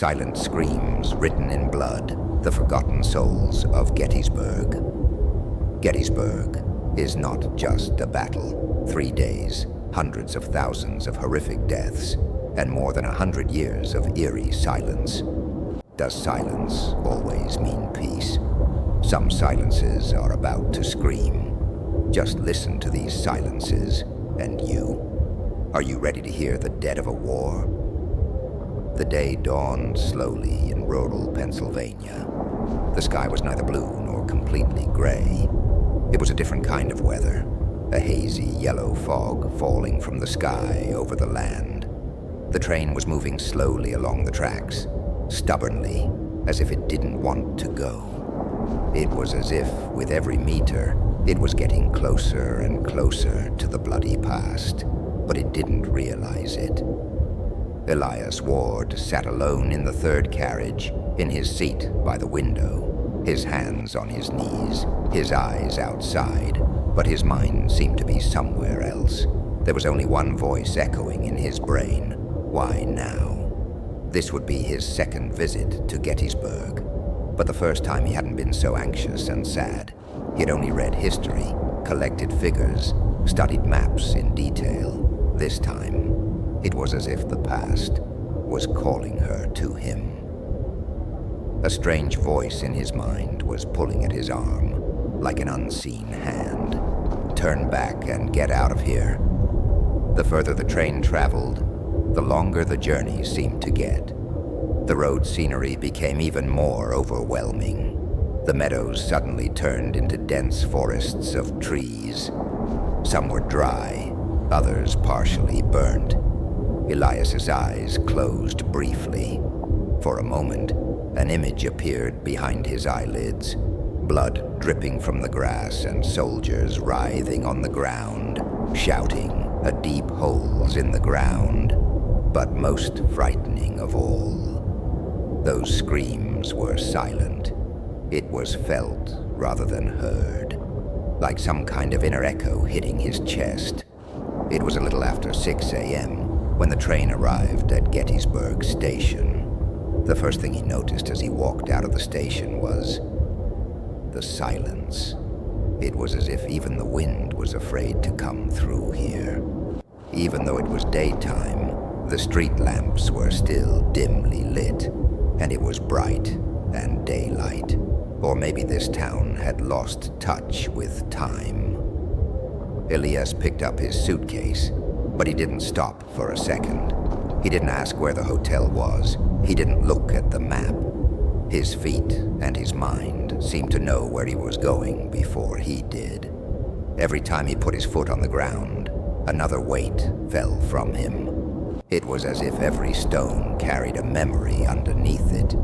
silent screams written in blood, the forgotten souls of Gettysburg. Gettysburg is not just a battle. 3 days, hundreds of thousands of horrific deaths, and more than 100 years of eerie silence. Does silence always mean peace? Some silences are about to scream. Just listen to these silences, and you. Are you ready to hear the dead of a war? The day dawned slowly in rural Pennsylvania. The sky was neither blue nor completely gray. It was a different kind of weather, a hazy yellow fog falling from the sky over the land. The train was moving slowly along the tracks, stubbornly, as if it didn't want to go. It was as if, with every meter, it was getting closer and closer to the bloody past, but it didn't realize it. Elias Ward sat alone in the third carriage, in his seat by the window, his hands on his knees, his eyes outside, but his mind seemed to be somewhere else. There was only one voice echoing in his brain. Why now? This would be his second visit to Gettysburg, but the first time he hadn't been so anxious and sad. He had only read history, collected figures, studied maps in detail. This time, it was as if the past was calling her to him. A strange voice in his mind was pulling at his arm, like an unseen hand. Turn back and get out of here. The further the train traveled, the longer the journey seemed to get. The road scenery became even more overwhelming. The meadows suddenly turned into dense forests of trees. Some were dry, others partially burnt. Elias's eyes closed briefly. For a moment, an image appeared behind his eyelids, blood dripping from the grass and soldiers writhing on the ground, shouting at deep holes in the ground. But most frightening of all, those screams were silent. It was felt rather than heard, like some kind of inner echo hitting his chest. It was a little after 6 a.m. when the train arrived at Gettysburg Station. The first thing he noticed as he walked out of the station was the silence. It was as if even the wind was afraid to come through here. Even though it was daytime, the street lamps were still dimly lit, and it was bright and daylight. Or maybe this town had lost touch with time. Elias picked up his suitcase, but he didn't stop for a second. He didn't ask where the hotel was. He didn't look at the map. His feet and his mind seemed to know where he was going before he did. Every time he put his foot on the ground, another weight fell from him. It was as if every stone carried a memory underneath it,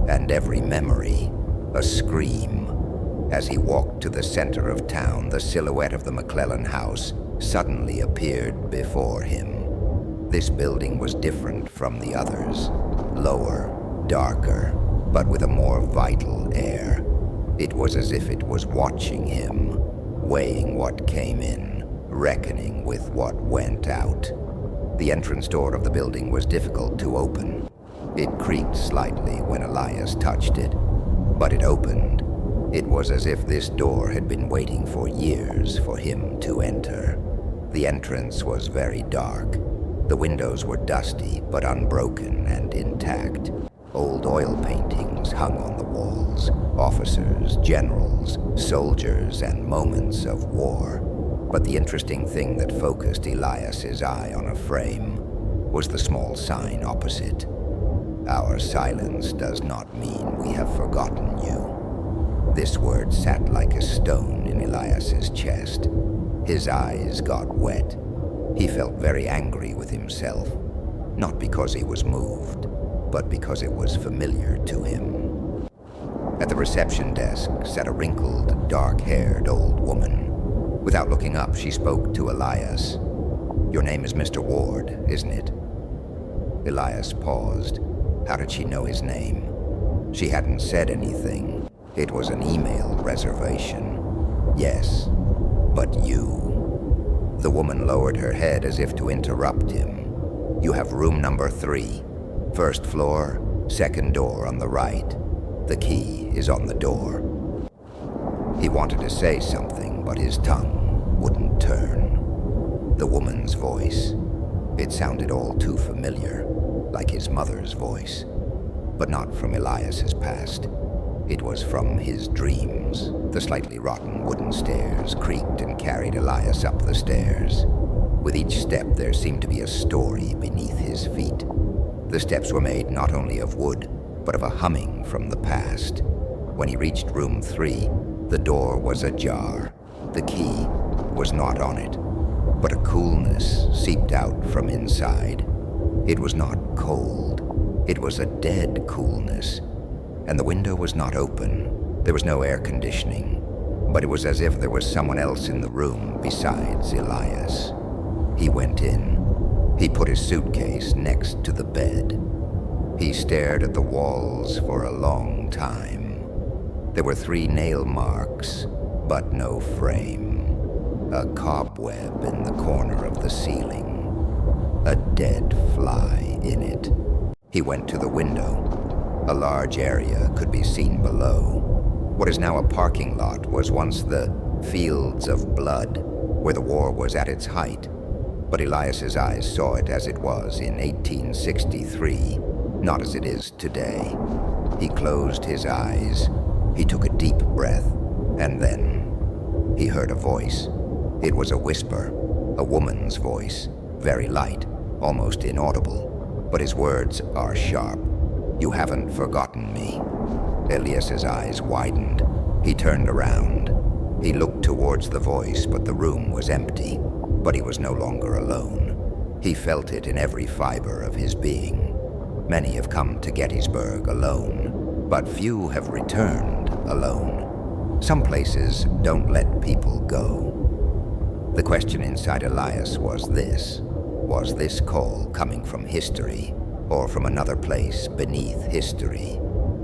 and every memory a scream. As he walked to the center of town, the silhouette of the McClellan house suddenly appeared before him. This building was different from the others, lower, darker, but with a more vital air. It was as if it was watching him, weighing what came in, reckoning with what went out. The entrance door of the building was difficult to open. It creaked slightly when Elias touched it, but it opened. It was as if this door had been waiting for years for him to enter. The entrance was very dark. The windows were dusty but unbroken and intact. Old oil paintings hung on the walls, officers, generals, soldiers, and moments of war. But the interesting thing that focused Elias's eye on a frame was the small sign opposite. Our silence does not mean we have forgotten you. This word sat like a stone in Elias's chest. His eyes got wet. He felt very angry with himself, not because he was moved, but because it was familiar to him. At the reception desk sat a wrinkled, dark-haired old woman. Without looking up, she spoke to Elias. "Your name is Mr. Ward, isn't it?" Elias paused. How did she know his name? She hadn't said anything. It was an email reservation. Yes, but you. The woman lowered her head as if to interrupt him. "You have room number 3, first floor, Second door on the right. The key is on the door. He wanted to say something, but his tongue wouldn't turn. The woman's voice. It sounded all too familiar, like his mother's voice. But not from Elias's past. It was from his dreams. The slightly rotten wooden stairs creaked and carried Elias up the stairs. With each step, there seemed to be a story beneath his feet. The steps were made not only of wood, but of a humming from the past. When he reached room 3, the door was ajar. The key was not on it, but a coolness seeped out from inside. It was not cold. It was a dead coolness. And the window was not open. There was no air conditioning, but it was as if there was someone else in the room besides Elias. He went in. He put his suitcase next to the bed. He stared at the walls for a long time. There were 3 nail marks, but no frame. A cobweb in the corner of the ceiling. A dead fly in it. He went to the window. A large area could be seen below. What is now a parking lot was once the fields of blood, where the war was at its height. But Elias's eyes saw it as it was in 1863, not as it is today. He closed his eyes. He took a deep breath, and then he heard a voice. It was a whisper, a woman's voice, very light, almost inaudible, but his words are sharp. "You haven't forgotten me." Elias's eyes widened. He turned around. He looked towards the voice, but the room was empty. But he was no longer alone. He felt it in every fiber of his being. Many have come to Gettysburg alone, but few have returned alone. Some places don't let people go. The question inside Elias was this call coming from history, or from another place beneath history?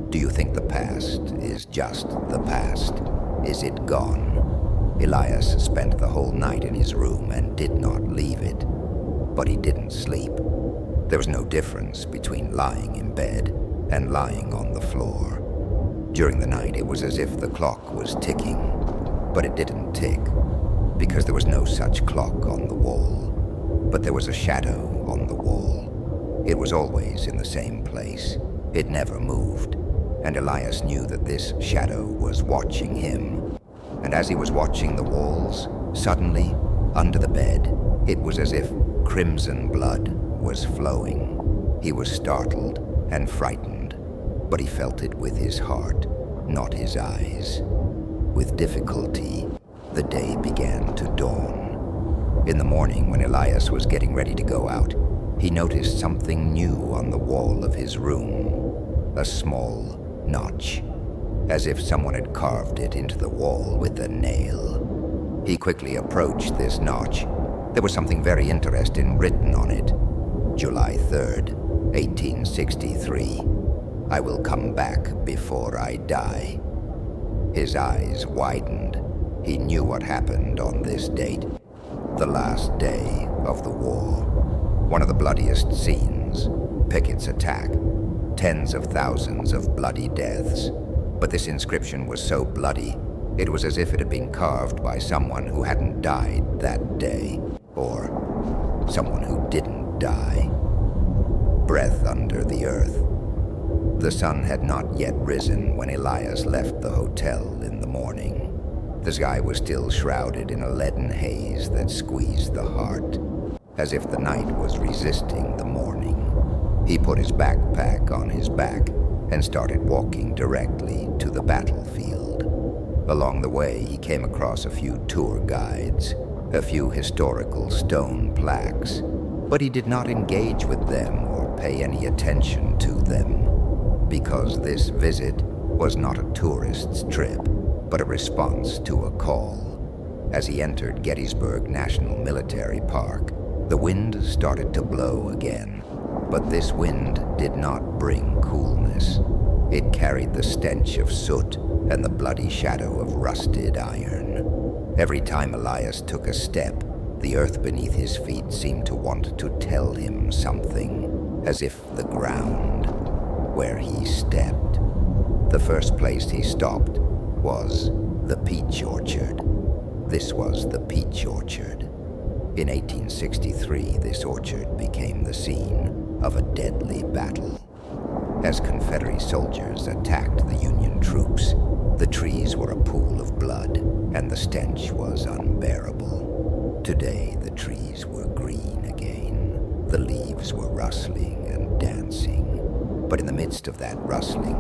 Do you think the past is just the past? Is it gone? Elias spent the whole night in his room and did not leave it. But he didn't sleep. There was no difference between lying in bed and lying on the floor. During the night, it was as if the clock was ticking, but it didn't tick, because there was no such clock on the wall. But there was a shadow on the wall. It was always in the same place. It never moved, and Elias knew that this shadow was watching him. And as he was watching the walls, suddenly, under the bed, it was as if crimson blood was flowing. He was startled and frightened, but he felt it with his heart, not his eyes. With difficulty, the day began to dawn. In the morning, when Elias was getting ready to go out, he noticed something new on the wall of his room. A small notch, as if someone had carved it into the wall with a nail. He quickly approached this notch. There was something very interesting written on it. July 3rd, 1863. I will come back before I die. His eyes widened. He knew what happened on this date. The last day of the war. One of the bloodiest scenes. Pickett's attack. Tens of thousands of bloody deaths. But this inscription was so bloody, it was as if it had been carved by someone who hadn't died that day, or someone who didn't die. Breath under the earth. The sun had not yet risen when Elias left the hotel in the morning. The sky was still shrouded in a leaden haze that squeezed the heart, as if the night was resisting the morning. He put his backpack on his back and started walking directly to the battlefield. Along the way, he came across a few tour guides, a few historical stone plaques, but he did not engage with them or pay any attention to them, because this visit was not a tourist's trip, but a response to a call. As he entered Gettysburg National Military Park, the wind started to blow again. But this wind did not bring coolness. It carried the stench of soot and the bloody shadow of rusted iron. Every time Elias took a step, the earth beneath his feet seemed to want to tell him something, as if the ground where he stepped. The first place he stopped was the peach orchard. This was the peach orchard. In 1863, this orchard became the scene of a deadly battle. As Confederate soldiers attacked the Union troops, the trees were a pool of blood, and the stench was unbearable. Today, the trees were green again. The leaves were rustling and dancing. But in the midst of that rustling,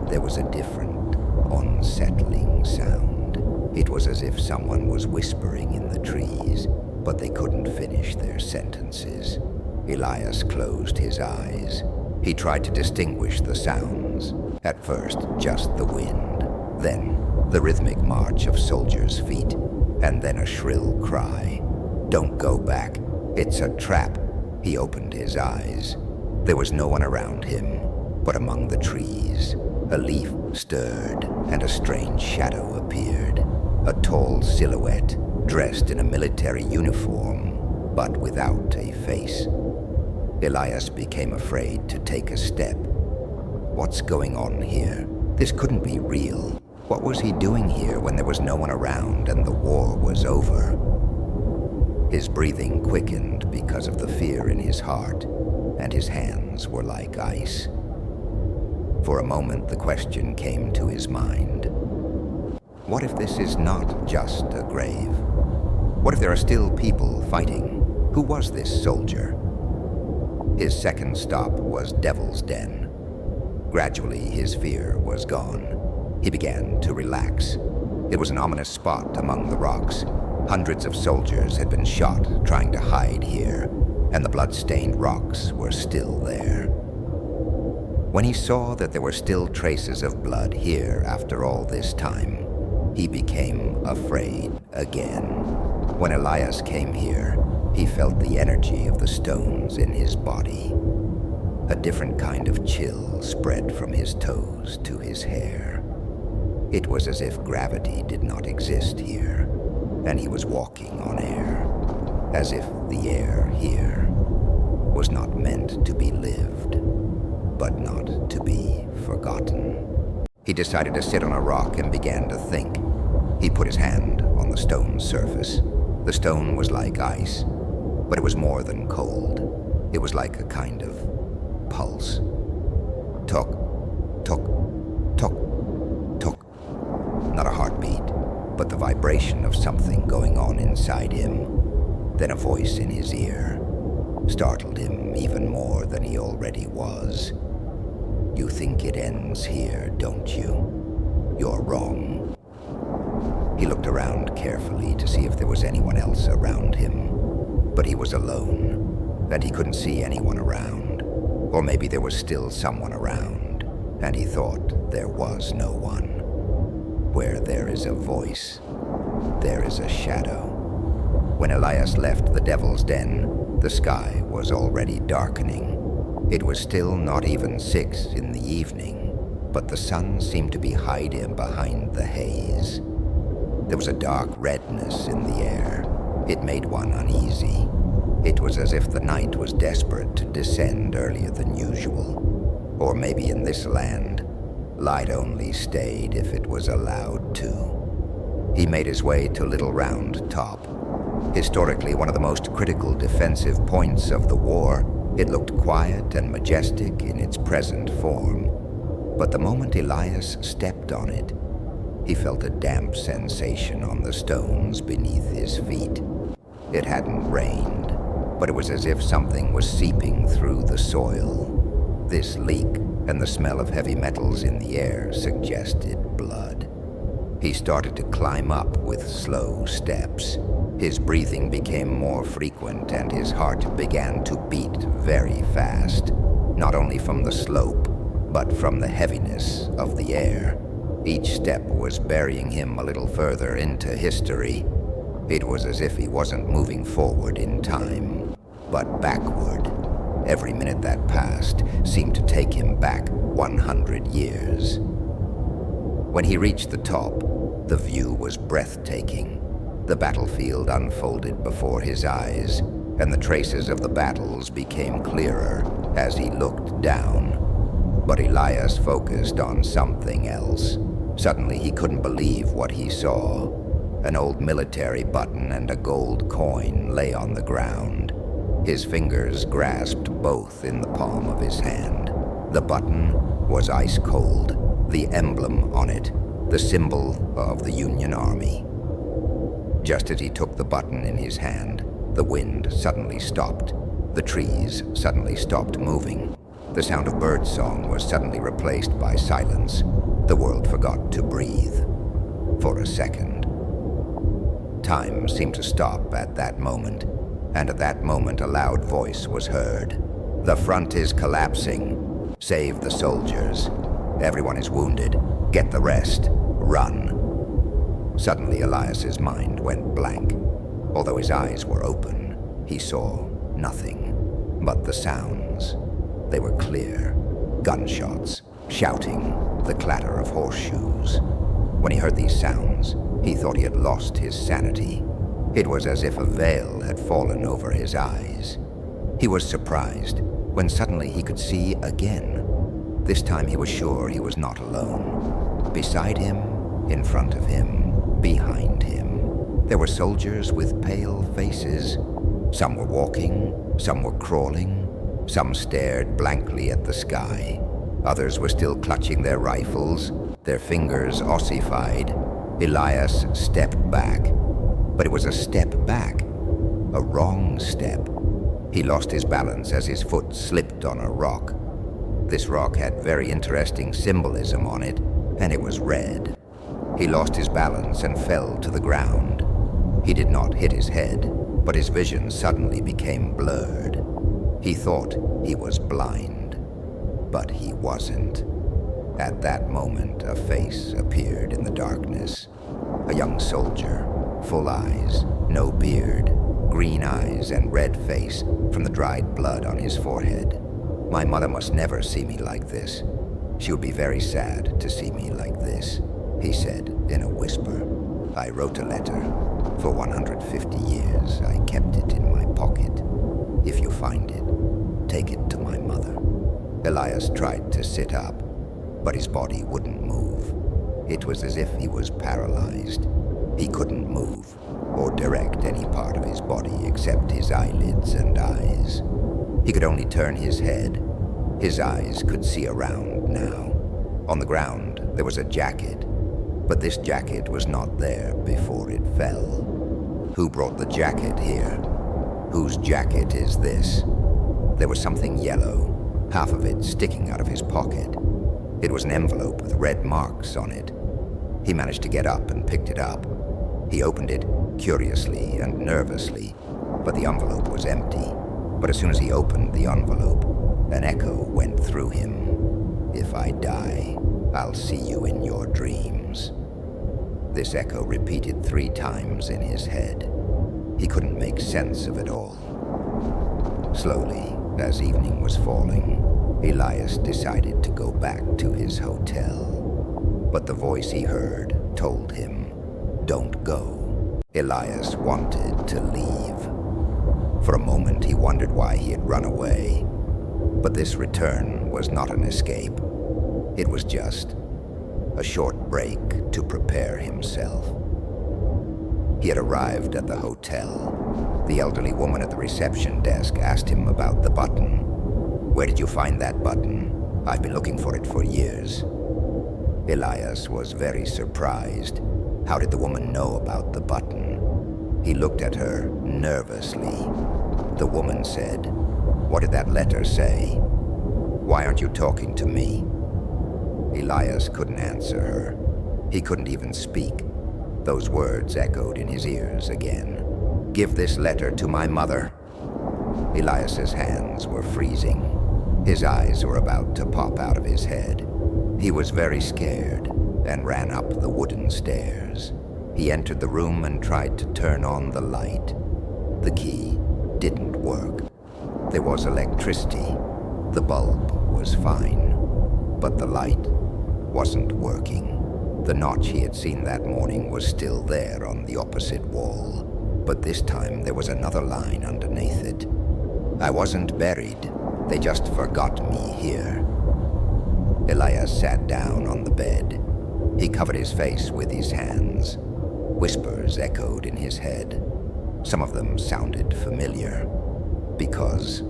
there was a different, unsettling sound. It was as if someone was whispering in the trees, but they couldn't finish their sentences. Elias closed his eyes. He tried to distinguish the sounds. At first, just the wind. Then, the rhythmic march of soldiers' feet. And then a shrill cry. "Don't go back. It's a trap." He opened his eyes. There was no one around him, but among the trees, a leaf stirred and a strange shadow appeared. A tall silhouette, dressed in a military uniform, but without a face. Elias became afraid to take a step. What's going on here? This couldn't be real. What was he doing here when there was no one around and the war was over? His breathing quickened because of the fear in his heart, and his hands were like ice. For a moment, the question came to his mind. What if this is not just a grave? What if there are still people fighting? Who was this soldier? His second stop was Devil's Den. Gradually, his fear was gone. He began to relax. It was an ominous spot among the rocks. Hundreds of soldiers had been shot trying to hide here, and the blood-stained rocks were still there. When he saw that there were still traces of blood here after all this time, he became afraid again. When Elias came here, he felt the energy of the stones in his body. A different kind of chill spread from his toes to his hair. It was as if gravity did not exist here, and he was walking on air, as if the air here was not meant to be lived, but not to be forgotten. He decided to sit on a rock and began to think. He put his hand on the stone's surface. The stone was like ice, but it was more than cold. It was like a kind of pulse. Tuk, tuk, tuk, tuk. Not a heartbeat, but the vibration of something going on inside him. Then a voice in his ear startled him even more than he already was. "You think it ends here, don't you? You're wrong." He looked around carefully to see if there was anyone else around him, but he was alone, and he couldn't see anyone around. Or maybe there was still someone around, and he thought there was no one. Where there is a voice, there is a shadow. When Elias left the Devil's Den, the sky was already darkening. It was still not even 6 in the evening, but the sun seemed to be hiding behind the haze. There was a dark redness in the air. It made one uneasy. It was as if the night was desperate to descend earlier than usual. Or maybe in this land, light only stayed if it was allowed to. He made his way to Little Round Top. Historically one of the most critical defensive points of the war, it looked quiet and majestic in its present form. But the moment Elias stepped on it, he felt a damp sensation on the stones beneath his feet. It hadn't rained, but it was as if something was seeping through the soil. This leak and the smell of heavy metals in the air suggested blood. He started to climb up with slow steps. His breathing became more frequent and his heart began to beat very fast, not only from the slope, but from the heaviness of the air. Each step was burying him a little further into history. It was as if he wasn't moving forward in time, but backward. Every minute that passed seemed to take him back 100 years. When he reached the top, the view was breathtaking. The battlefield unfolded before his eyes, and the traces of the battles became clearer as he looked down. But Elias focused on something else. Suddenly, he couldn't believe what he saw. An old military button and a gold coin lay on the ground. His fingers grasped both in the palm of his hand. The button was ice cold, the emblem on it, the symbol of the Union Army. Just as he took the button in his hand, the wind suddenly stopped. The trees suddenly stopped moving. The sound of birdsong was suddenly replaced by silence. The world forgot to breathe. For a second. Time seemed to stop at that moment, and at that moment a loud voice was heard. "The front is collapsing. Save the soldiers. Everyone is wounded. Get the rest. Run." Suddenly Elias's mind went blank. Although his eyes were open, he saw nothing but the sounds. They were clear. Gunshots, shouting, the clatter of horseshoes. When he heard these sounds, he thought he had lost his sanity. It was as if a veil had fallen over his eyes. He was surprised when suddenly he could see again. This time he was sure he was not alone. Beside him, in front of him, behind him, there were soldiers with pale faces. Some were walking, some were crawling, some stared blankly at the sky. Others were still clutching their rifles, their fingers ossified. Elias stepped back. But it was a step back, a wrong step. He lost his balance as his foot slipped on a rock. This rock had very interesting symbolism on it, and it was red. He lost his balance and fell to the ground. He did not hit his head, but his vision suddenly became blurred. He thought he was blind, but he wasn't. At that moment, a face appeared in the darkness. A young soldier, full eyes, no beard, green eyes and red face from the dried blood on his forehead. "My mother must never see me like this. She would be very sad to see me like this," he said in a whisper. "I wrote a letter. For 150 years, I kept it in my pocket. If you find it, take it to my mother." Elias tried to sit up, but his body wouldn't move. It was as if he was paralyzed. He couldn't move or direct any part of his body except his eyelids and eyes. He could only turn his head. His eyes could see around now. On the ground, there was a jacket, but this jacket was not there before it fell. Who brought the jacket here? Whose jacket is this? There was something yellow, half of it sticking out of his pocket. It was an envelope with red marks on it. He managed to get up and picked it up. He opened it curiously and nervously, but the envelope was empty. But as soon as he opened the envelope, an echo went through him. "If I die, I'll see you in your dreams." This echo repeated 3 times in his head. He couldn't make sense of it all. Slowly, as evening was falling, Elias decided to go back to his hotel. But the voice he heard told him, "Don't go." Elias wanted to leave. For a moment he wondered why he had run away. But this return was not an escape. It was just a short break to prepare himself. He had arrived at the hotel. The elderly woman at the reception desk asked him about the button. "Where did you find that button? I've been looking for it for years." Elias was very surprised. How did the woman know about the button? He looked at her nervously. The woman said, "What did that letter say? Why aren't you talking to me?" Elias couldn't answer her. He couldn't even speak. Those words echoed in his ears again. "Give this letter to my mother." Elias's hands were freezing. His eyes were about to pop out of his head. He was very scared and ran up the wooden stairs. He entered the room and tried to turn on the light. The key didn't work. There was electricity. The bulb was fine, but the light wasn't working. The notch he had seen that morning was still there on the opposite wall, but this time there was another line underneath it. "I wasn't buried. They just forgot me here." Elias sat down on the bed. He covered his face with his hands. Whispers echoed in his head. Some of them sounded familiar, because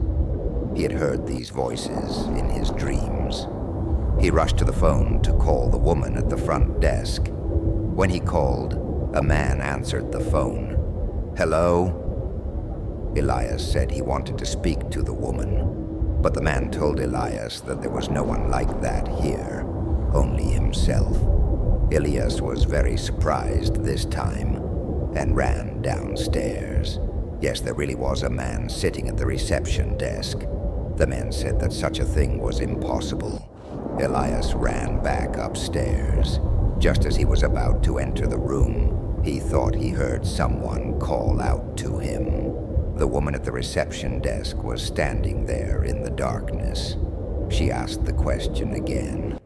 he had heard these voices in his dreams. He rushed to the phone to call the woman at the front desk. When he called, a man answered the phone. "Hello?" Elias said he wanted to speak to the woman, but the man told Elias that there was no one like that here, only himself. Elias was very surprised this time and ran downstairs. Yes, there really was a man sitting at the reception desk. The man said that such a thing was impossible. Elias ran back upstairs. Just as he was about to enter the room, he thought he heard someone call out to him. The woman at the reception desk was standing there in the darkness. She asked the question again.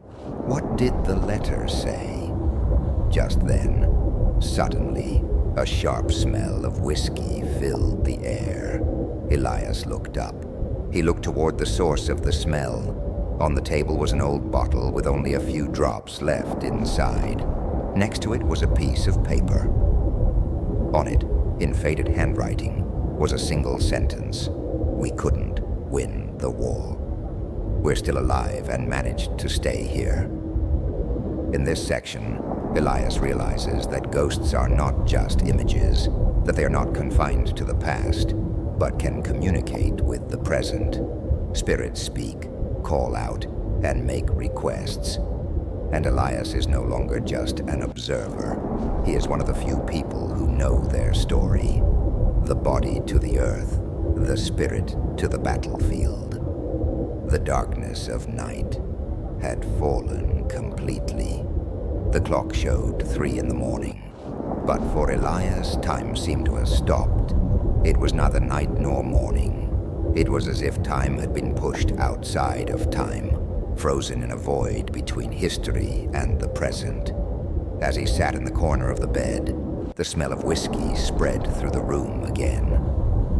What did the letter say? Just then, suddenly, a sharp smell of whiskey filled the air. Elias looked up. He looked toward the source of the smell. On the table was an old bottle with only a few drops left inside. Next to it was a piece of paper. On it, in faded handwriting, was a single sentence. We couldn't win the war. We're still alive and managed to stay here. In this section, Elias realizes that ghosts are not just images, that they are not confined to the past, but can communicate with the present. Spirits speak, call out, and make requests. And Elias is no longer just an observer. He is one of the few people who know their story. The body to the earth, the spirit to the battlefield. The darkness of night had fallen completely. The clock showed 3 a.m, but for Elias, time seemed to have stopped. It was neither night nor morning. It was as if time had been pushed outside of time, frozen in a void between history and the present. As he sat in the corner of the bed, the smell of whiskey spread through the room again.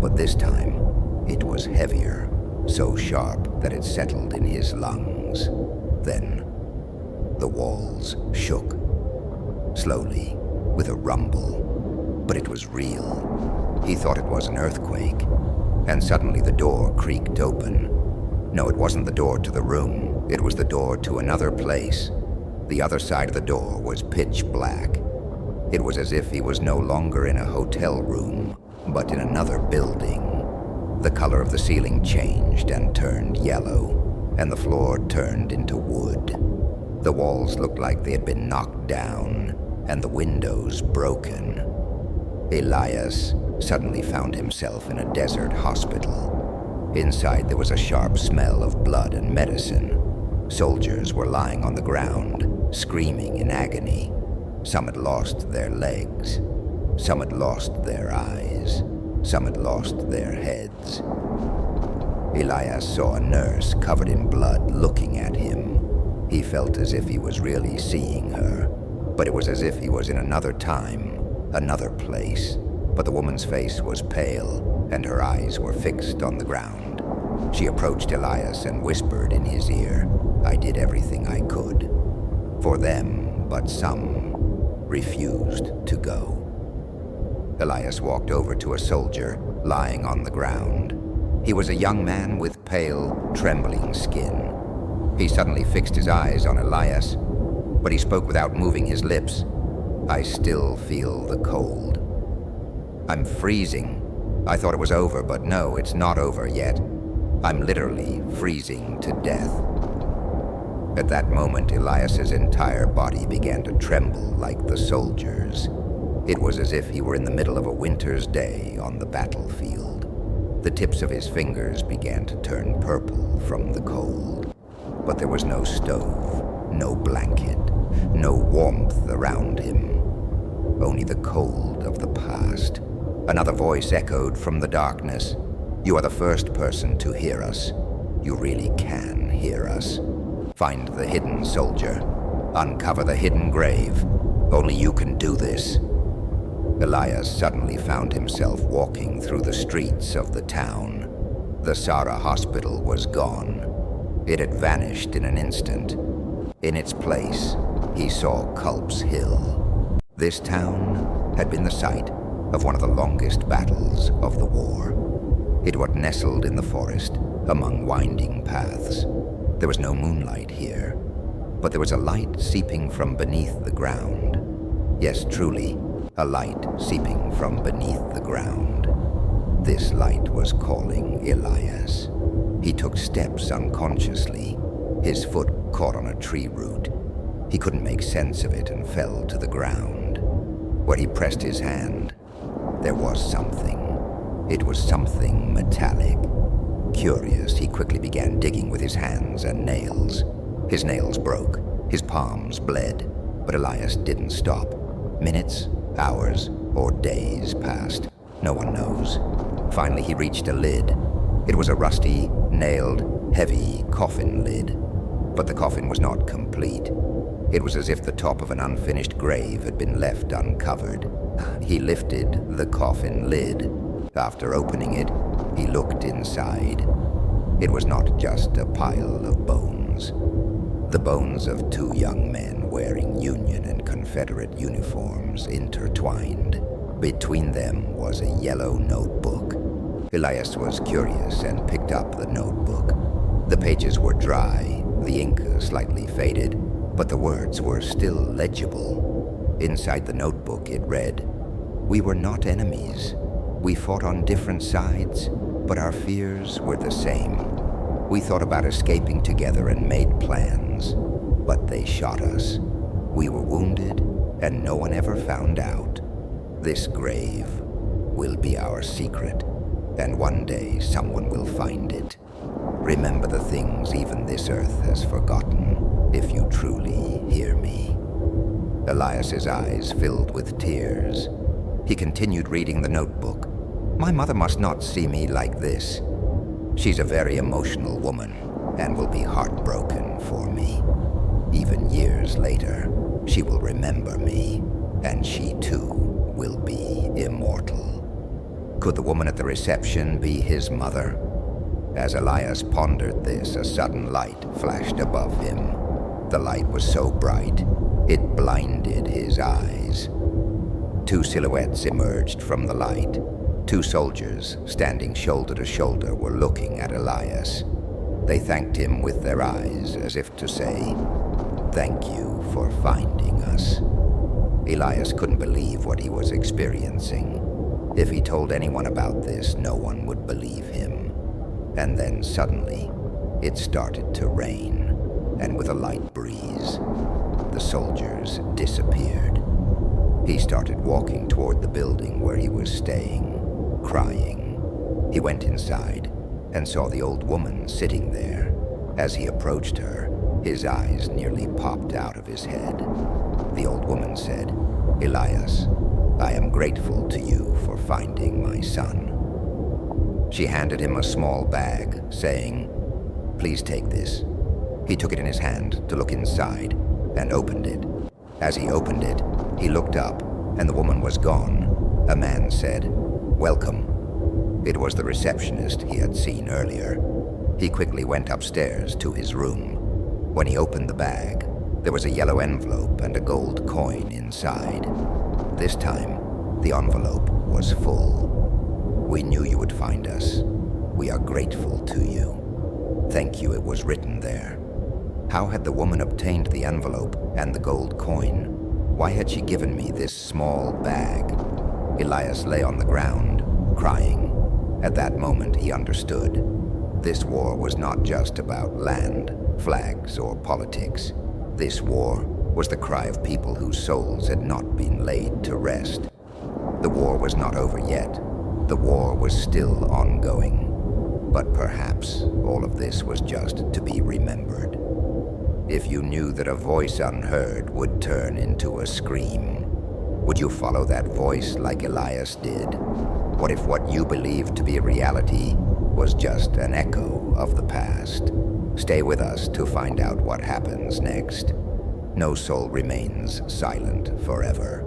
But this time, it was heavier, so sharp that it settled in his lungs. Then, the walls shook, slowly, with a rumble. But it was real. He thought it was an earthquake. And suddenly the door creaked open. No, it wasn't the door to the room. It was the door to another place. The other side of the door was pitch black. It was as if he was no longer in a hotel room, but in another building. The color of the ceiling changed and turned yellow, and the floor turned into wood. The walls looked like they had been knocked down, and the windows broken. Elias suddenly found himself in a desert hospital. Inside there was a sharp smell of blood and medicine. Soldiers were lying on the ground, screaming in agony. Some had lost their legs. Some had lost their eyes. Some had lost their heads. Elias saw a nurse covered in blood looking at him. He felt as if he was really seeing her, but it was as if he was in another time, another place. But the woman's face was pale, and her eyes were fixed on the ground. She approached Elias and whispered in his ear, "I did everything I could for them, but some refused to go." Elias walked over to a soldier lying on the ground. He was a young man with pale, trembling skin. He suddenly fixed his eyes on Elias, but he spoke without moving his lips. "I still feel the cold. I'm freezing. I thought it was over, but no, it's not over yet. I'm literally freezing to death." At that moment, Elias's entire body began to tremble like the soldier's. It was as if he were in the middle of a winter's day on the battlefield. The tips of his fingers began to turn purple from the cold. But there was no stove, no blanket, no warmth around him. Only the cold of the past. Another voice echoed from the darkness. "You are the first person to hear us. You really can hear us. Find the hidden soldier. Uncover the hidden grave. Only you can do this." Elias suddenly found himself walking through the streets of the town. The Sarah hospital was gone. It had vanished in an instant, In its place, he saw Culp's Hill. This town had been the site of one of the longest battles of the war. It was nestled in the forest among winding paths. There was no moonlight here, but there was a light seeping from beneath the ground. Yes, truly, a light seeping from beneath the ground. This light was calling Elias. He took steps unconsciously. His foot caught on a tree root. He couldn't make sense of it and fell to the ground. Where he pressed his hand, there was something. It was something metallic. Curious, he quickly began digging with his hands and nails. His nails broke. His palms bled. But Elias didn't stop. Minutes, hours, or days passed. No one knows. Finally, he reached a lid. It was a rusty, nailed, heavy coffin lid. But the coffin was not complete. It was as if the top of an unfinished grave had been left uncovered. He lifted the coffin lid. After opening it, he looked inside. It was not just a pile of bones. The bones of two young men wearing Union and Confederate uniforms intertwined. Between them was a yellow notebook. Elias was curious and picked up the notebook. The pages were dry, the ink slightly faded, but the words were still legible. Inside the notebook it read, "We were not enemies. We fought on different sides, but our fears were the same. We thought about escaping together and made plans, but they shot us. We were wounded, and no one ever found out. This grave will be our secret, and one day someone will find it. Remember the things even this earth has forgotten, if you truly hear me." Elias's eyes filled with tears. He continued reading the notebook. "My mother must not see me like this. She's a very emotional woman and will be heartbroken for me. Even years later, she will remember me, and she too will be immortal." Could the woman at the reception be his mother? As Elias pondered this, a sudden light flashed above him. The light was so bright, it blinded his eyes. Two silhouettes emerged from the light. Two soldiers, standing shoulder to shoulder, were looking at Elias. They thanked him with their eyes, as if to say, "Thank you for finding us." Elias couldn't believe what he was experiencing. If he told anyone about this, no one would believe him. And then suddenly, it started to rain, and with a light breeze, the soldiers disappeared. He started walking toward the building where he was staying, crying. He went inside and saw the old woman sitting there. As he approached her, his eyes nearly popped out of his head. The old woman said, "Elias, I am grateful to you for finding my son." She handed him a small bag, saying, "Please take this." He took it in his hand to look inside and opened it. As he opened it, he looked up, and the woman was gone. A man said, "Welcome." It was the receptionist he had seen earlier. He quickly went upstairs to his room. When he opened the bag, there was a yellow envelope and a gold coin inside. This time, the envelope was full. "We knew you would find us. We are grateful to you. Thank you," it was written there. How had the woman obtained the envelope and the gold coin? Why had she given me this small bag? Elias lay on the ground, crying. At that moment, he understood. This war was not just about land, flags, or politics. This war was the cry of people whose souls had not been laid to rest. The war was not over yet. The war was still ongoing. But perhaps all of this was just to be remembered. If you knew that a voice unheard would turn into a scream, would you follow that voice like Elias did? What if what you believed to be a reality was just an echo of the past? Stay with us to find out what happens next. No soul remains silent forever.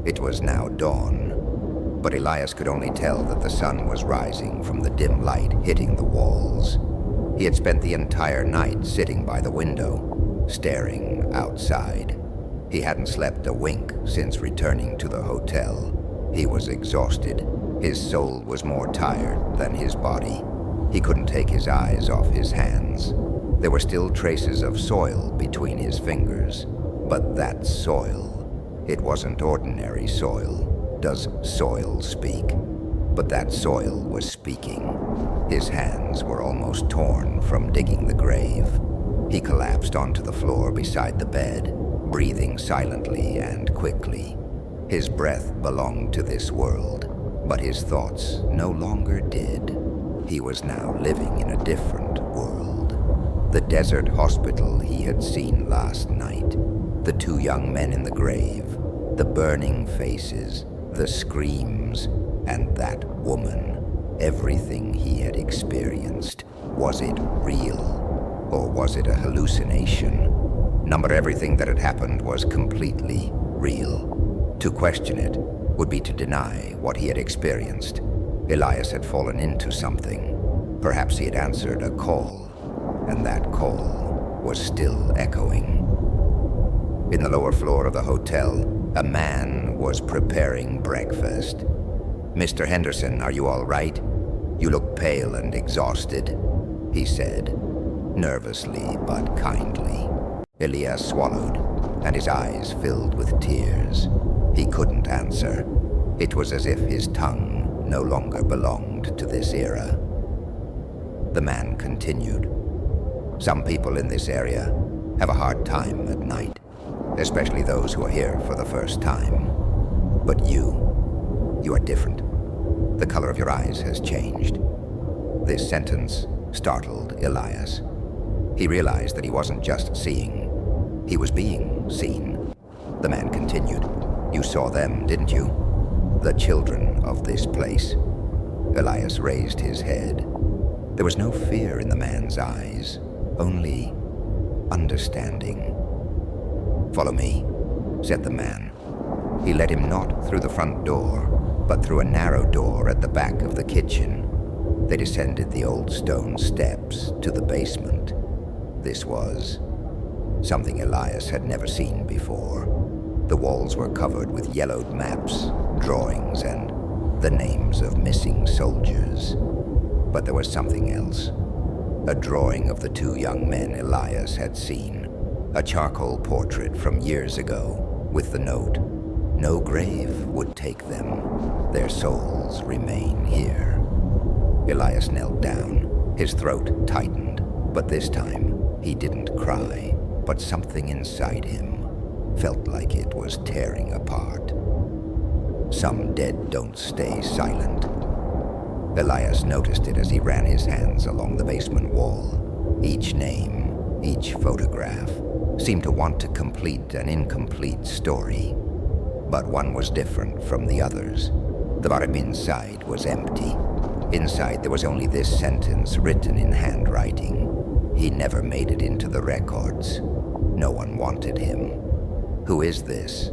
It was now dawn, but Elias could only tell that the sun was rising from the dim light hitting the walls. He had spent the entire night sitting by the window, staring outside. He hadn't slept a wink since returning to the hotel. He was exhausted. His soul was more tired than his body. He couldn't take his eyes off his hands. There were still traces of soil between his fingers. But that soil, it wasn't ordinary soil. Does soil speak? But that soil was speaking. His hands were almost torn from digging the grave. He collapsed onto the floor beside the bed, breathing silently and quickly. His breath belonged to this world, but his thoughts no longer did. He was now living in a different world. The desert hospital he had seen last night, the two young men in the grave, the burning faces, the screams, and that woman. Everything he had experienced. Was it real? Or was it a hallucination? But everything that had happened was completely real. To question it would be to deny what he had experienced. Elias had fallen into something. Perhaps he had answered a call, and that call was still echoing. In the lower floor of the hotel, a man was preparing breakfast. "Mr. Henderson, are you all right? You look pale and exhausted," he said, nervously but kindly. Elias swallowed, and his eyes filled with tears. He couldn't answer. It was as if his tongue no longer belonged to this era. The man continued. "Some people in this area have a hard time at night, especially those who are here for the first time. But you are different. The color of your eyes has changed." This sentence startled Elias. He realized that he wasn't just seeing, he was being seen. The man continued. "You saw them, didn't you? The children of this place." Elias raised his head. There was no fear in the man's eyes, only understanding. "Follow me," said the man. He led him not through the front door, but through a narrow door at the back of the kitchen. They descended the old stone steps to the basement. This was something Elias had never seen before. The walls were covered with yellowed maps, drawings, and the names of missing soldiers. But there was something else. A drawing of the two young men Elias had seen. A charcoal portrait from years ago, with the note, "No grave would take them. Their souls remain here." Elias knelt down. His throat tightened, but this time he didn't cry, but something inside him felt like it was tearing apart. Some dead don't stay silent. Elias noticed it as he ran his hands along the basement wall. Each name, each photograph, seemed to want to complete an incomplete story. But one was different from the others. The bottom inside was empty. Inside there was only this sentence written in handwriting. He never made it into the records. No one wanted him. "Who is this?"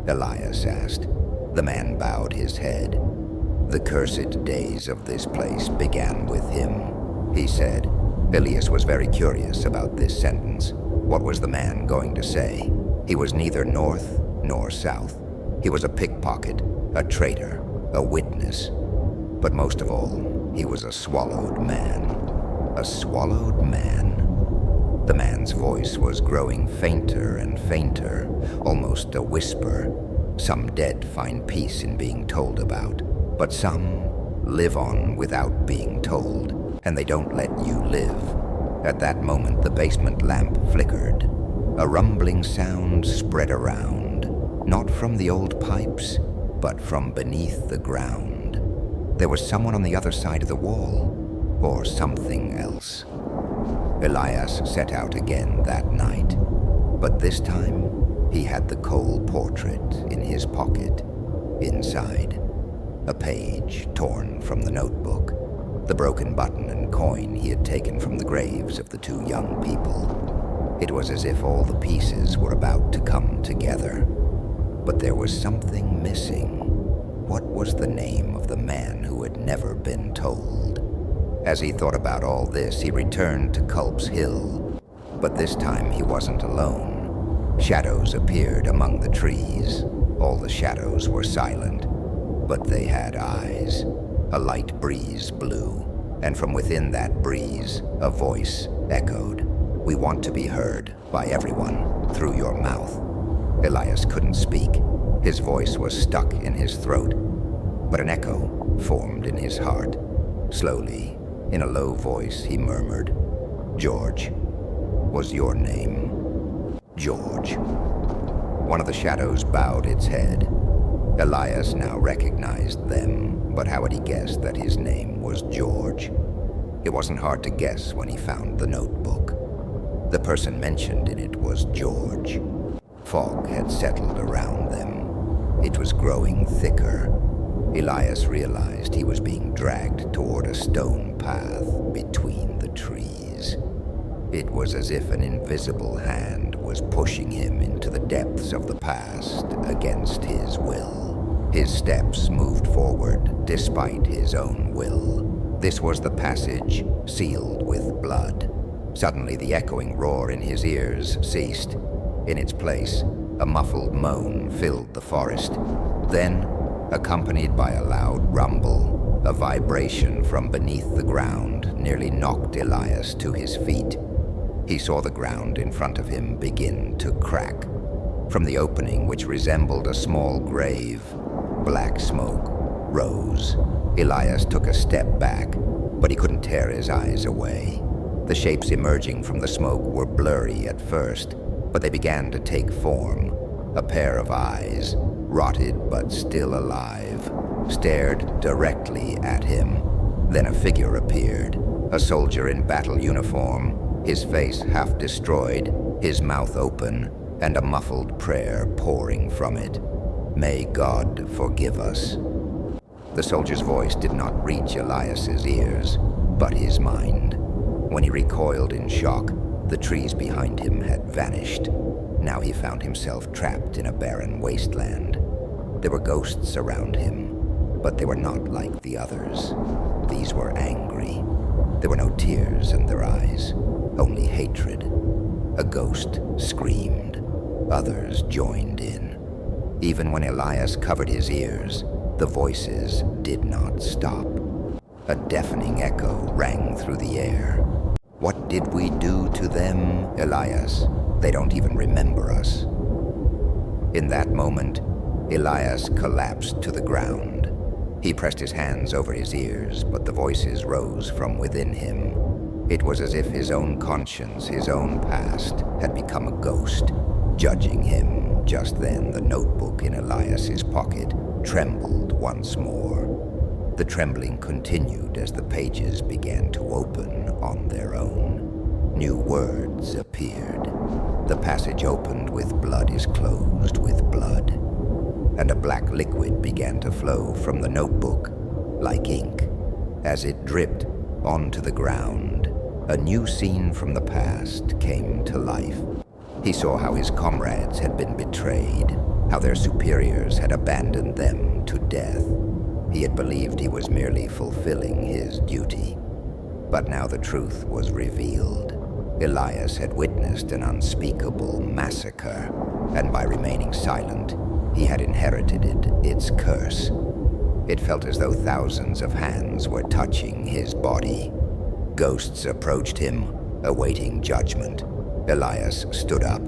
Elias asked. The man bowed his head. "The cursed days of this place began with him," he said. Elias was very curious about this sentence. What was the man going to say? He was neither north nor south. He was a pickpocket, a traitor, a witness. But most of all, he was a swallowed man. A swallowed man. The man's voice was growing fainter and fainter, almost a whisper. Some dead find peace in being told about, but some live on without being told, and they don't let you live. At that moment, the basement lamp flickered. A rumbling sound spread around, not from the old pipes, but from beneath the ground. There was someone on the other side of the wall, or something else. Elias set out again that night, but this time he had the coal portrait in his pocket. Inside, a page torn from the notebook, the broken button and coin he had taken from the graves of the two young people. It was as if all the pieces were about to come together. But there was something missing. What was the name of the man who had never been told? As he thought about all this, he returned to Culp's Hill. But this time he wasn't alone. Shadows appeared among the trees. All the shadows were silent, but they had eyes. A light breeze blew, and from within that breeze, a voice echoed. "We want to be heard by everyone through your mouth." Elias couldn't speak. His voice was stuck in his throat, but an echo formed in his heart. Slowly, in a low voice, he murmured, "George was your name. George." One of the shadows bowed its head. Elias now recognized them, but how had he guessed that his name was George? It wasn't hard to guess when he found the notebook. The person mentioned in it was George. Fog had settled around them. It was growing thicker. Elias realized he was being dragged toward a stone path between the trees. It was as if an invisible hand was pushing him into the depths of the past against his will. His steps moved forward despite his own will. This was the passage sealed with blood. Suddenly, the echoing roar in his ears ceased. In its place, a muffled moan filled the forest. Then, accompanied by a loud rumble, a vibration from beneath the ground nearly knocked Elias to his feet. He saw the ground in front of him begin to crack. From the opening, which resembled a small grave, black smoke rose. Elias took a step back, but he couldn't tear his eyes away. The shapes emerging from the smoke were blurry at first, but they began to take form. A pair of eyes, rotted but still alive, stared directly at him. Then a figure appeared, a soldier in battle uniform, his face half destroyed, his mouth open, and a muffled prayer pouring from it. "May God forgive us." The soldier's voice did not reach Elias's ears, but his mind. When he recoiled in shock, the trees behind him had vanished. Now he found himself trapped in a barren wasteland. There were ghosts around him, but they were not like the others. These were angry. There were no tears in their eyes, only hatred. A ghost screamed. Others joined in. Even when Elias covered his ears, the voices did not stop. A deafening echo rang through the air. "What did we do to them, Elias? They don't even remember us." In that moment, Elias collapsed to the ground. He pressed his hands over his ears, but the voices rose from within him. It was as if his own conscience, his own past, had become a ghost, judging him. Just then, the notebook in Elias's pocket trembled once more. The trembling continued as the pages began to open on their own. New words appeared. The passage opened with "blood is closed with blood," and a black liquid began to flow from the notebook like ink. As it dripped onto the ground, a new scene from the past came to life. He saw how his comrades had been betrayed, how their superiors had abandoned them to death. He had believed he was merely fulfilling his duty. But now the truth was revealed. Elias had witnessed an unspeakable massacre, and by remaining silent, he had inherited its curse. It felt as though thousands of hands were touching his body. Ghosts approached him, awaiting judgment. Elias stood up.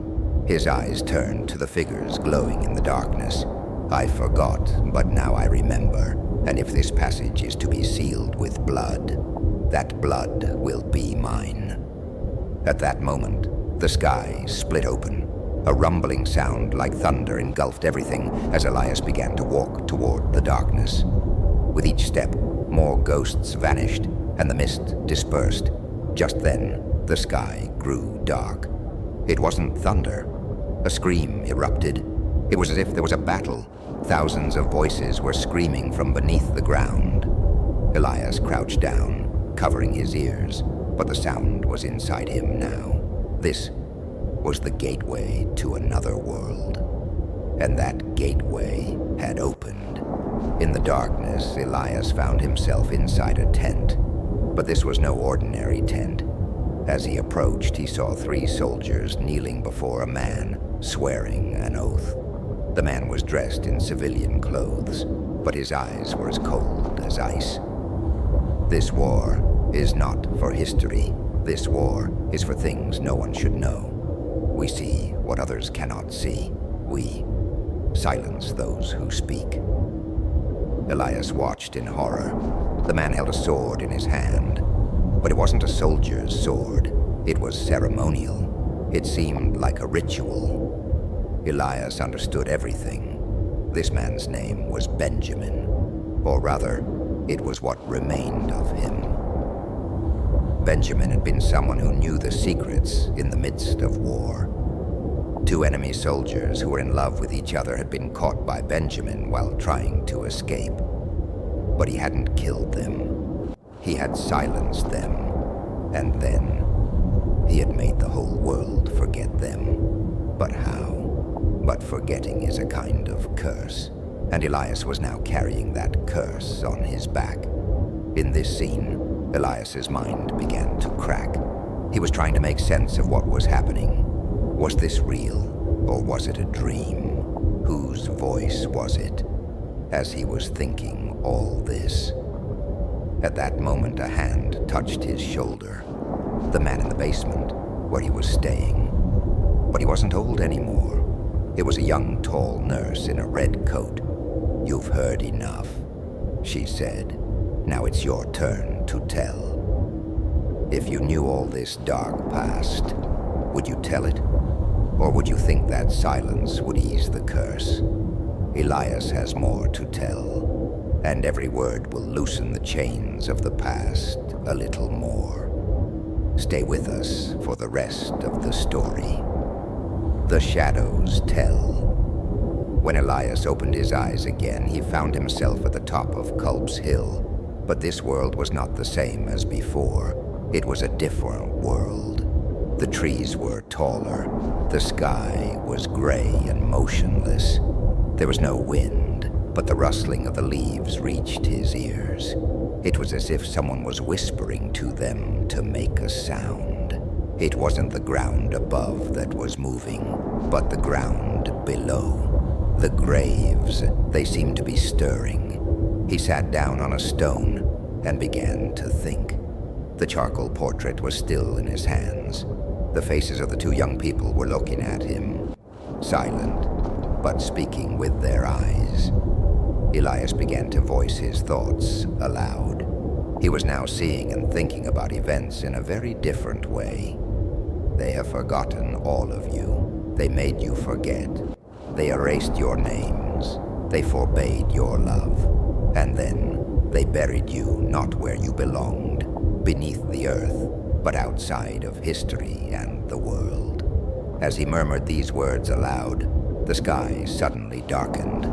His eyes turned to the figures glowing in the darkness. "I forgot, but now I remember. And if this passage is to be sealed with blood, that blood will be mine." At that moment, the sky split open. A rumbling sound like thunder engulfed everything as Elias began to walk toward the darkness. With each step, more ghosts vanished, and the mist dispersed. Just then, the sky grew dark. It wasn't thunder. A scream erupted. It was as if there was a battle. Thousands of voices were screaming from beneath the ground. Elias crouched down, covering his ears, but the sound was inside him now. This was the gateway to another world. And that gateway had opened. In the darkness, Elias found himself inside a tent. But this was no ordinary tent. As he approached, he saw 3 soldiers kneeling before a man, swearing an oath. The man was dressed in civilian clothes, but his eyes were as cold as ice. This war is not for history. This war is for things no one should know. We see what others cannot see. We silence those who speak. Elias watched in horror. The man held a sword in his hand, but it wasn't a soldier's sword. It was ceremonial. It seemed like a ritual. Elias understood everything. This man's name was Benjamin, or rather, it was what remained of him. Benjamin had been someone who knew the secrets in the midst of war. 2 enemy soldiers who were in love with each other had been caught by Benjamin while trying to escape. But he hadn't killed them. He had silenced them. And then, he had made the whole world forget them. But how? But forgetting is a kind of curse. And Elias was now carrying that curse on his back. In this scene, Elias's mind began to crack. He was trying to make sense of what was happening. Was this real, or was it a dream? Whose voice was it? As he was thinking all this. At that moment, a hand touched his shoulder. The man in the basement, where he was staying. But he wasn't old anymore. It was a young, tall nurse in a red coat. "You've heard enough," she said. "Now it's your turn to tell. If you knew all this dark past, would you tell it? Or would you think that silence would ease the curse? Elias has more to tell, and every word will loosen the chains of the past a little more. Stay with us for the rest of the story. The shadows tell." When Elias opened his eyes again, he found himself at the top of Culp's Hill. But this world was not the same as before. It was a different world. The trees were taller. The sky was gray and motionless. There was no wind, but the rustling of the leaves reached his ears. It was as if someone was whispering to them to make a sound. It wasn't the ground above that was moving, but the ground below. The graves, they seemed to be stirring. He sat down on a stone and began to think. The charcoal portrait was still in his hands. The faces of the 2 young people were looking at him, silent, but speaking with their eyes. Elias began to voice his thoughts aloud. He was now seeing and thinking about events in a very different way. They have forgotten all of you. They made you forget. They erased your names. They forbade your love. And then they buried you not where you belonged, beneath the earth, but outside of history and the world. As he murmured these words aloud, the sky suddenly darkened.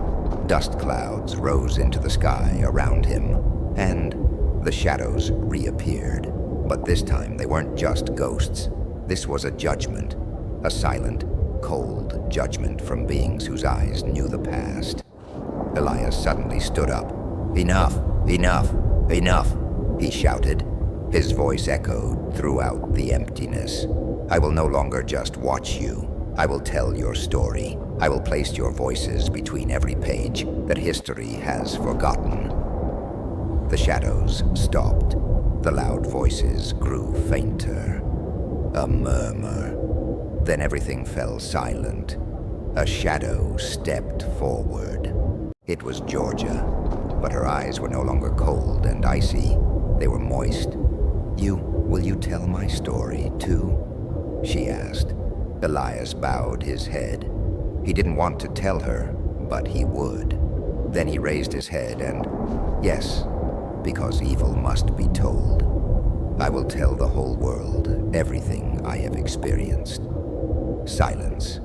Dust clouds rose into the sky around him, and the shadows reappeared. But this time they weren't just ghosts. This was a judgment, a silent, cold judgment from beings whose eyes knew the past. Elias suddenly stood up. "Enough! Enough! Enough!" he shouted. His voice echoed throughout the emptiness. "I will no longer just watch you. I will tell your story. I will place your voices between every page that history has forgotten." The shadows stopped. The loud voices grew fainter. A murmur. Then everything fell silent. A shadow stepped forward. It was Georgia, but her eyes were no longer cold and icy. They were moist. Will you tell my story, too?" she asked. Elias bowed his head. He didn't want to tell her, but he would. Then he raised his head and, "Yes, because evil must be told. I will tell the whole world everything I have experienced. Silence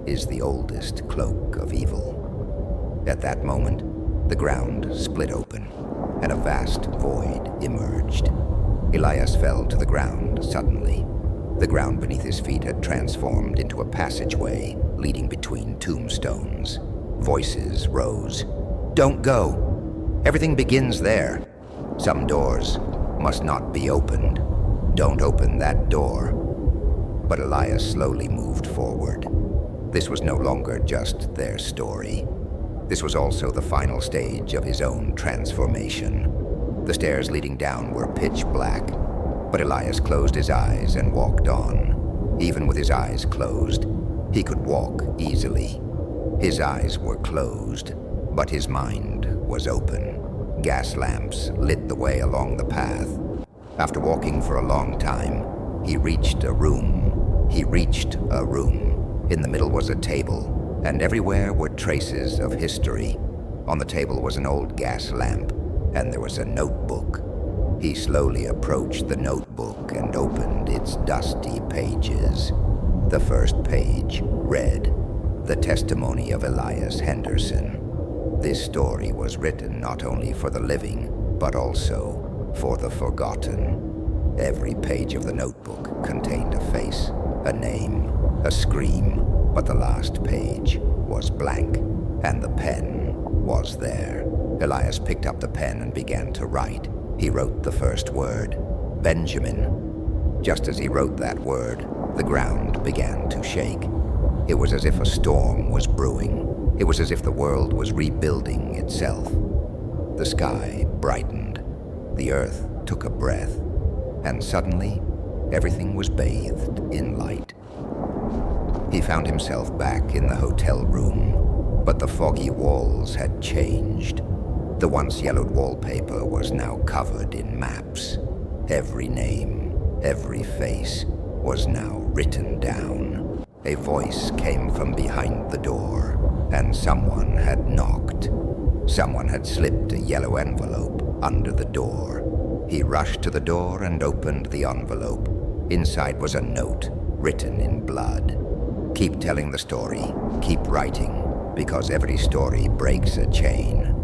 is the oldest cloak of evil." At that moment, the ground split open, and a vast void emerged. Elias fell to the ground suddenly. The ground beneath his feet had transformed into a passageway leading between tombstones. Voices rose. "Don't go! Everything begins there. Some doors must not be opened. "Don't open that door." But Elias slowly moved forward. This was no longer just their story. This was also the final stage of his own transformation. The stairs leading down were pitch black, but Elias closed his eyes and walked on. Even with his eyes closed, he could walk easily. His eyes were closed, but his mind was open. Gas lamps lit the way along the path. After walking for a long time, he reached a room. In the middle was a table, and everywhere were traces of history. On the table was an old gas lamp, and there was a notebook. He slowly approached the notebook and opened its dusty pages. The first page read, "The testimony of Elias Henderson." This story was written not only for the living, but also for the forgotten. Every page of the notebook contained a face, a name, a scream, but the last page was blank, and the pen was there. Elias picked up the pen and began to write. He wrote the first word, Benjamin. Just as he wrote that word, the ground began to shake. It was as if a storm was brewing. It was as if the world was rebuilding itself. The sky brightened. The earth took a breath. And suddenly, everything was bathed in light. He found himself back in the hotel room, but the foggy walls had changed. The once yellowed wallpaper was now covered in maps. Every name, every face was now written down. A voice came from behind the door, and someone had knocked. Someone had slipped a yellow envelope under the door. He rushed to the door and opened the envelope. Inside was a note written in blood. "Keep telling the story, keep writing, because every story breaks a chain."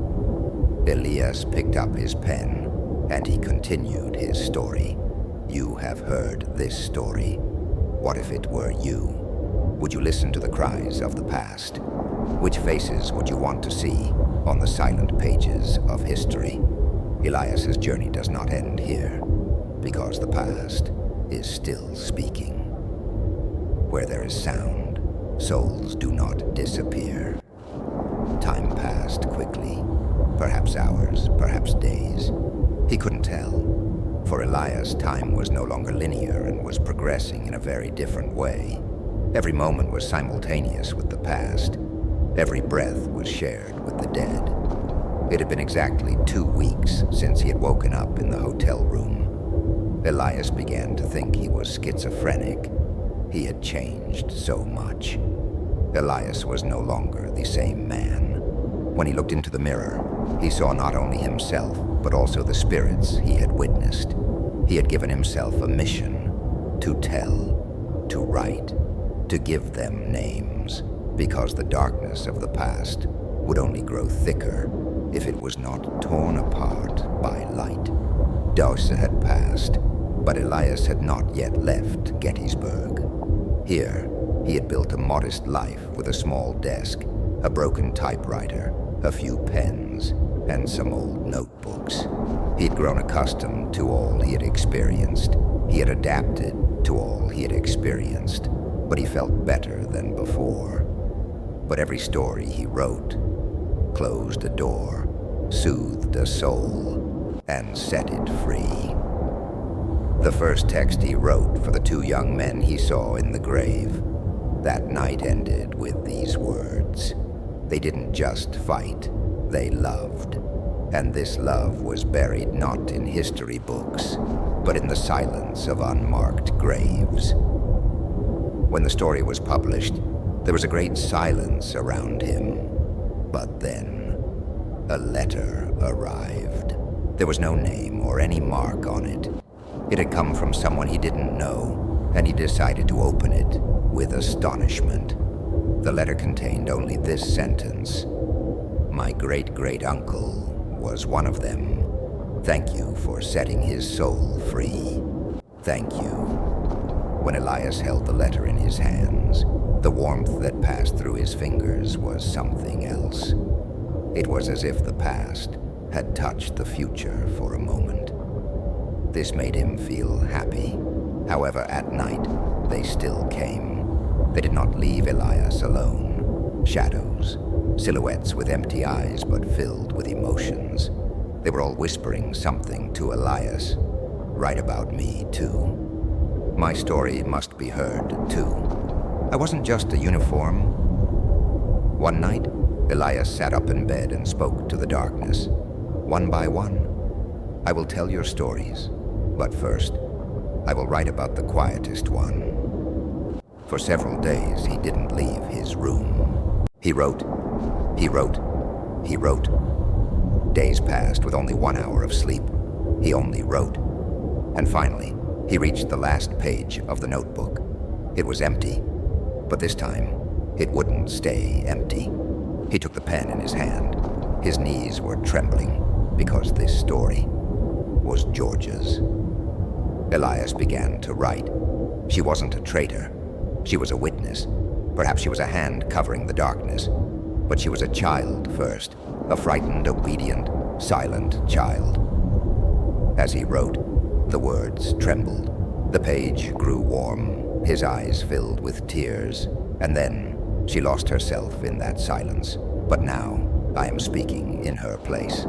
Elias picked up his pen, and he continued his story. "You have heard this story. What if it were you? Would you listen to the cries of the past? Which faces would you want to see on the silent pages of history?" Elias's journey does not end here, because the past is still speaking. Where there is sound, souls do not disappear. Time passed quickly, perhaps hours, perhaps days. He couldn't tell. For Elias, time was no longer linear and was progressing in a very different way. Every moment was simultaneous with the past. Every breath was shared with the dead. It had been exactly 2 weeks since he had woken up in the hotel room. Elias began to think he was schizophrenic. He had changed so much. Elias was no longer the same man. When he looked into the mirror, he saw not only himself, but also the spirits he had witnessed. He had given himself a mission: to tell, to write, to give them names, because the darkness of the past would only grow thicker if it was not torn apart by light. Dausa had passed, but Elias had not yet left Gettysburg. Here, he had built a modest life with a small desk, a broken typewriter, a few pens, and some old notebooks. He'd grown accustomed to all he had experienced. He had adapted to all he had experienced, but he felt better than before. But every story he wrote closed a door, soothed a soul, and set it free. The first text he wrote for the 2 young men he saw in the grave that night ended with these words: "They didn't just fight, they loved. And this love was buried not in history books, but in the silence of unmarked graves." When the story was published, there was a great silence around him. But then, a letter arrived. There was no name or any mark on it. It had come from someone he didn't know, and he decided to open it with astonishment. The letter contained only this sentence: "My great-great-uncle was one of them. Thank you for setting his soul free. Thank you." When Elias held the letter in his hands, the warmth that passed through his fingers was something else. It was as if the past had touched the future for a moment. This made him feel happy. However, at night, they still came. They did not leave Elias alone. Shadows, silhouettes with empty eyes but filled with emotions. They were all whispering something to Elias. Write about me, too. My story must be heard, too. I wasn't just a uniform. One night, Elias sat up in bed and spoke to the darkness. One by one, I will tell your stories, but first, I will write about the quietest one. For several days, he didn't leave his room. He wrote. Days passed with only 1 hour of sleep. He only wrote. And finally, he reached the last page of the notebook. It was empty, but this time, it wouldn't stay empty. He took the pen in his hand. His knees were trembling because this story was Georgia's. Elias began to write. She wasn't a traitor. She was a witness. Perhaps she was a hand covering the darkness. But she was a child first, a frightened, obedient, silent child. As he wrote, the words trembled. The page grew warm, his eyes filled with tears, and then she lost herself in that silence. But now, I am speaking in her place.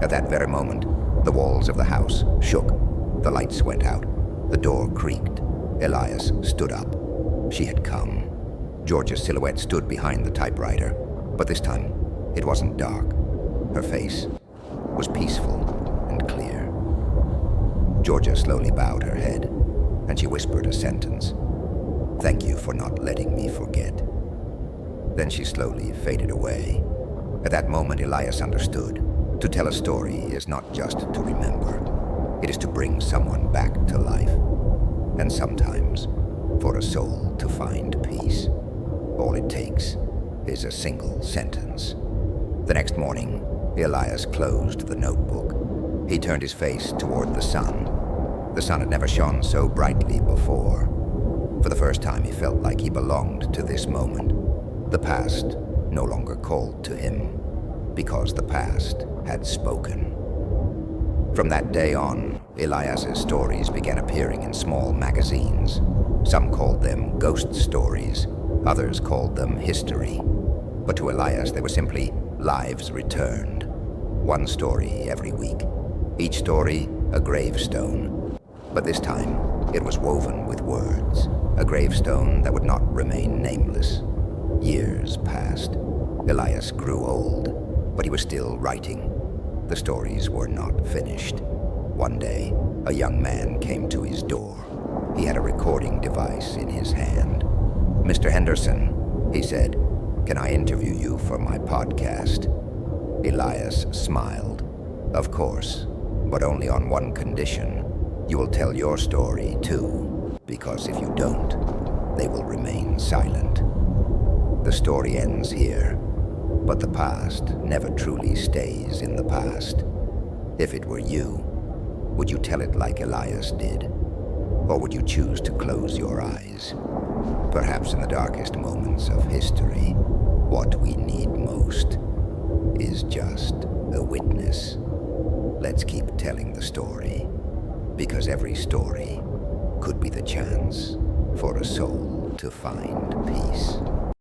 At that very moment, the walls of the house shook. The lights went out. The door creaked. Elias stood up. She had come. Georgia's silhouette stood behind the typewriter, but this time, it wasn't dark. Her face was peaceful and clear. Georgia slowly bowed her head, and she whispered a sentence. Thank you for not letting me forget. Then she slowly faded away. At that moment, Elias understood. To tell a story is not just to remember. It is to bring someone back to life. And sometimes, for a soul to find peace, all it takes is a single sentence. The next morning, Elias closed the notebook. He turned his face toward the sun. The sun had never shone so brightly before. For the first time, he felt like he belonged to this moment. The past no longer called to him, because the past had spoken. From that day on, Elias's stories began appearing in small magazines. Some called them ghost stories, others called them history. But to Elias, they were simply lives returned. One story every week. Each story, a gravestone. But this time, it was woven with words. A gravestone that would not remain nameless. Years passed. Elias grew old, but he was still writing. The stories were not finished. One day, a young man came to his door. He had a recording device in his hand. Mr. Henderson, he said, can I interview you for my podcast? Elias smiled. Of course, but only on one condition. You will tell your story, too, because if you don't, they will remain silent. The story ends here, but the past never truly stays in the past. If it were you, would you tell it like Elias did? Or would you choose to close your eyes? Perhaps in the darkest moments of history, what we need most is just a witness. Let's keep telling the story, because every story could be the chance for a soul to find peace.